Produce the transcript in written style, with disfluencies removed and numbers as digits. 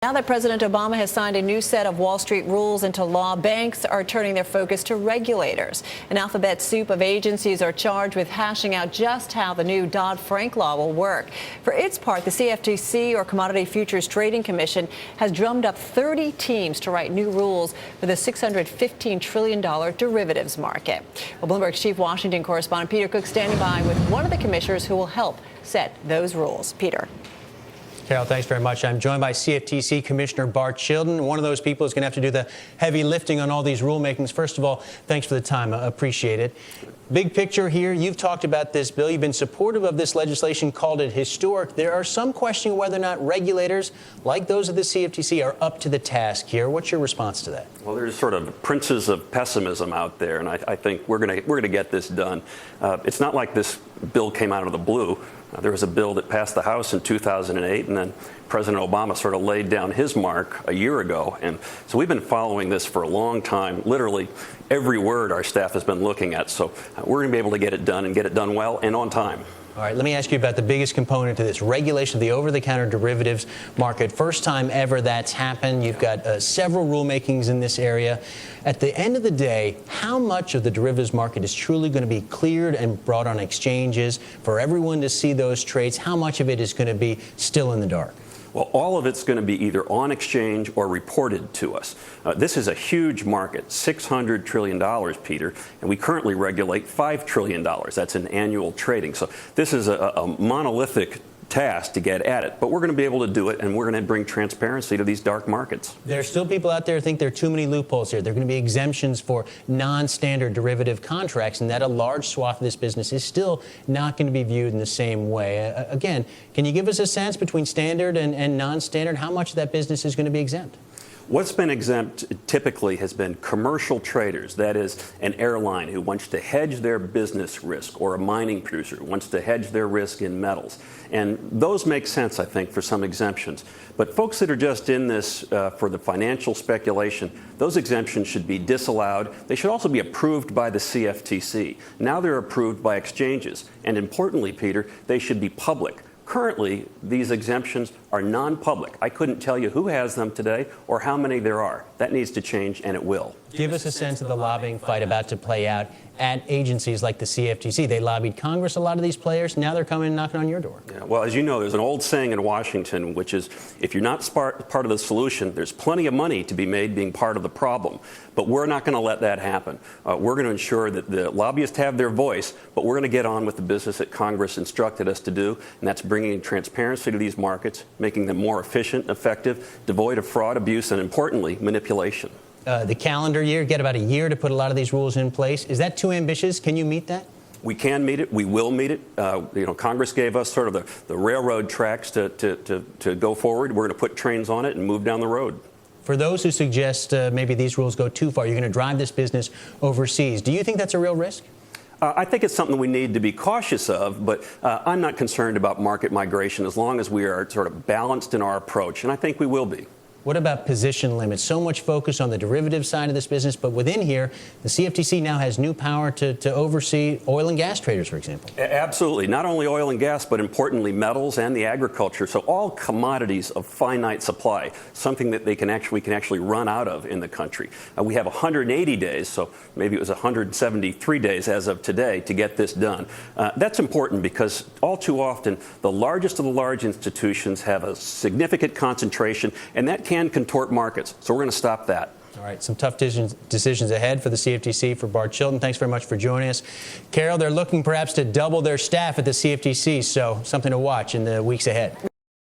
Now that President Obama has signed a new set of Wall Street rules into law, banks are turning their focus to regulators. An alphabet soup of agencies are charged with hashing out just how the new Dodd-Frank law will work. For its part, the CFTC, or Commodity Futures Trading Commission, has drummed up 30 teams to write new rules for the $615 trillion derivatives market. Well, Bloomberg's chief Washington correspondent Peter Cook standing by with one of the commissioners who will help set those rules. Peter. Carol, thanks very much. I'm joined by CFTC Commissioner Bart Chilton. One of those people who's going to have to do the heavy lifting on all these rulemakings. First of all, thanks for the time. I appreciate it. Big picture here, you've talked about this bill. You've been supportive of this legislation, called it historic. There are some questioning whether or not regulators, like those of the CFTC, are up to the task here. What's your response to that? Well, there's sort of princes of pessimism out there, and I think we're going to get this done. It's not like this bill came out of the blue. There was a bill that passed the House in 2008, and then President Obama sort of laid down his mark a year ago. And so we've been following this for a long time. Literally every word our staff has been looking at. So we're going to be able to get it done and get it done well and on time. All right, let me ask you about the biggest component to this, regulation of the over-the-counter derivatives market. First time ever that's happened. You've got several rulemakings in this area. At the end of the day, how much of the derivatives market is truly going to be cleared and brought on exchanges for everyone to see those trades? How much of it is going to be still in the dark? Well, all of it's going to be either on exchange or reported to us. This is a huge market, $600 trillion, Peter, and we currently regulate $5 trillion. That's in annual trading. So this is a monolithic task to get at it, but we're going to be able to do it, and we're going to bring transparency to these dark markets. There are still people out there who think there are too many loopholes here. There are going to be exemptions for non-standard derivative contracts, and that a large swath of this business is still not going to be viewed in the same way. Again, can you give us a sense between standard and non-standard, how much of that business is going to be exempt? What's been exempt typically has been commercial traders, that is, an airline who wants to hedge their business risk, or a mining producer who wants to hedge their risk in metals. And those make sense, I think, for some exemptions. But folks that are just in this for the financial speculation, those exemptions should be disallowed. They should also be approved by the CFTC. Now they're approved by exchanges. And importantly, Peter, they should be public. Currently, these exemptions are non-public. I couldn't tell you who has them today or how many there are. That needs to change, and it will. Give us a sense of the lobbying fight about to play out at agencies like the CFTC. They lobbied Congress, a lot of these players. Now they're coming and knocking on your door. Yeah, well, as you know, there's an old saying in Washington, which is, if you're not part of the solution, there's plenty of money to be made being part of the problem. But we're not going to let that happen. We're going to ensure that the lobbyists have their voice, but we're going to get on with the business that Congress instructed us to do, and that's bringing transparency to these markets, making them more efficient, effective, devoid of fraud, abuse, and importantly, manipulation. The calendar year, get about a year to put a lot of these rules in place. Is that too ambitious? Can you meet that? We can meet it. We will meet it. Congress gave us sort of the railroad tracks to go forward. We're going to put trains on it and move down the road. For those who suggest maybe these rules go too far, you're going to drive this business overseas. Do you think that's a real risk? I think it's something we need to be cautious of, but I'm not concerned about market migration as long as we are sort of balanced in our approach, and I think we will be. What about position limits? So much focus on the derivative side of this business, but within here, the CFTC now has new power to oversee oil and gas traders, for example. Absolutely. Not only oil and gas, but importantly metals and the agriculture. So all commodities of finite supply, something that we can actually run out of in the country. We have 180 days, so maybe it was 173 days as of today to get this done. That's important because all too often the largest of the large institutions have a significant concentration, and that can contort markets. So we're going to stop that. All right, some tough decisions ahead for the CFTC. For Bart Chilton, thanks very much for joining us. Carol, they're looking perhaps to double their staff at the CFTC, so something to watch in the weeks ahead.